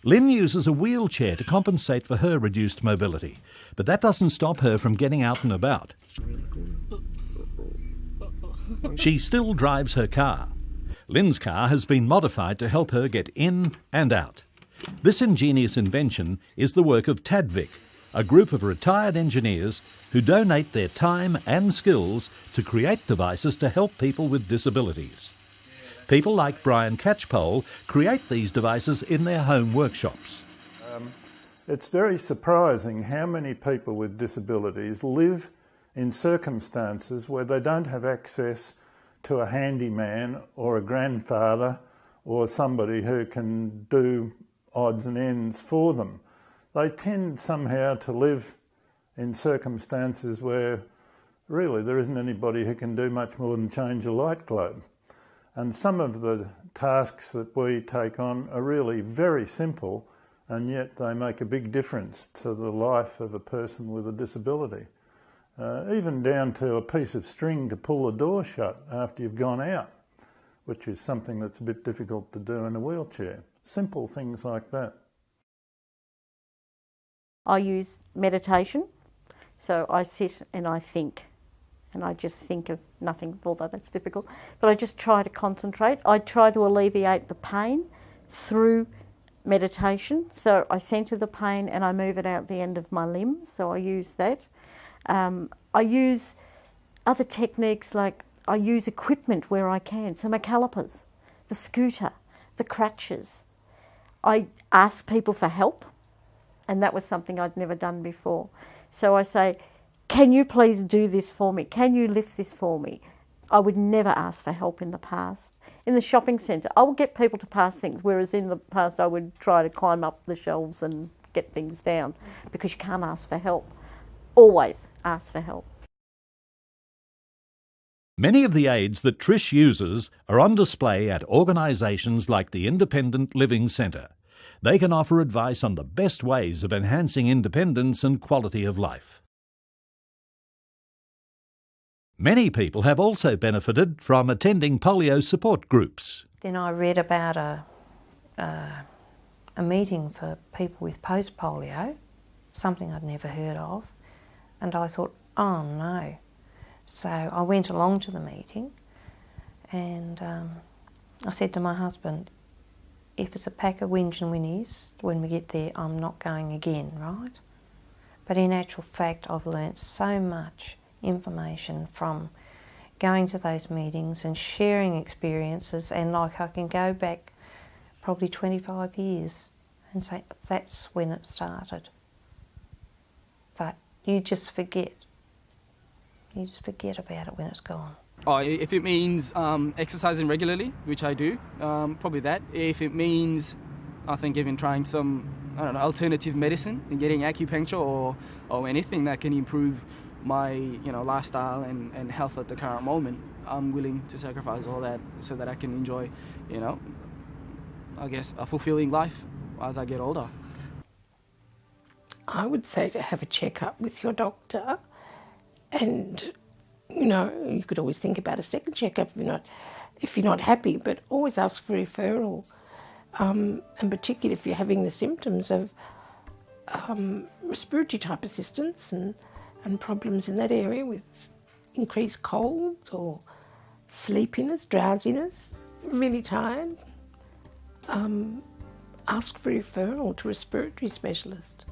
Lynn uses a wheelchair to compensate for her reduced mobility, but that doesn't stop her from getting out and about. She still drives her car. Lynn's car has been modified to help her get in and out. This ingenious invention is the work of TADVIC, a group of retired engineers who donate their time and skills to create devices to help people with disabilities. People like Brian Catchpole create these devices in their home workshops. It's very surprising how many people with disabilities live in circumstances where they don't have access to a handyman or a grandfather or somebody who can do odds and ends for them. They tend somehow to live in circumstances where really there isn't anybody who can do much more than change a light globe. And some of the tasks that we take on are really very simple, and yet they make a big difference to the life of a person with a disability. Even down to a piece of string to pull the door shut after you've gone out, which is something that's a bit difficult to do in a wheelchair. Simple things like that. I use meditation, so I sit and I think, and I just think of nothing, although that's difficult, but I just try to concentrate. I try to alleviate the pain through meditation, so I centre the pain and I move it out the end of my limbs, so I use that. I use other techniques, like I use equipment where I can, so my calipers, the scooter, the crutches. I ask people for help, and that was something I'd never done before. So I say, can you please do this for me? Can you lift this for me? I would never ask for help in the past. In the shopping centre, I would get people to pass things, whereas in the past I would try to climb up the shelves and get things down, because you can't ask for help. Always ask for help. Many of the aids that Trish uses are on display at organisations like the Independent Living Centre. They can offer advice on the best ways of enhancing independence and quality of life. Many people have also benefited from attending polio support groups. Then I read about a meeting for people with post-polio, something I'd never heard of, and I thought, oh no. So I went along to the meeting, and I said to my husband, if it's a pack of whinge and whinnies, when we get there, I'm not going again, right? But in actual fact, I've learnt so much information from going to those meetings and sharing experiences, and like I can go back probably 25 years and say, that's when it started. But you just forget. You just forget about it when it's gone. Oh, if it means exercising regularly, which I do, probably that. If it means, I think, even trying some, I don't know, alternative medicine and getting acupuncture or anything that can improve my, lifestyle and health at the current moment, I'm willing to sacrifice all that so that I can enjoy, I guess, a fulfilling life as I get older. I would say to have a checkup with your doctor, and you could always think about a second checkup if you're not happy, but always ask for referral, and particularly if you're having the symptoms of respiratory type assistance and problems in that area with increased cold or sleepiness, drowsiness, really tired. Ask for referral to a respiratory specialist.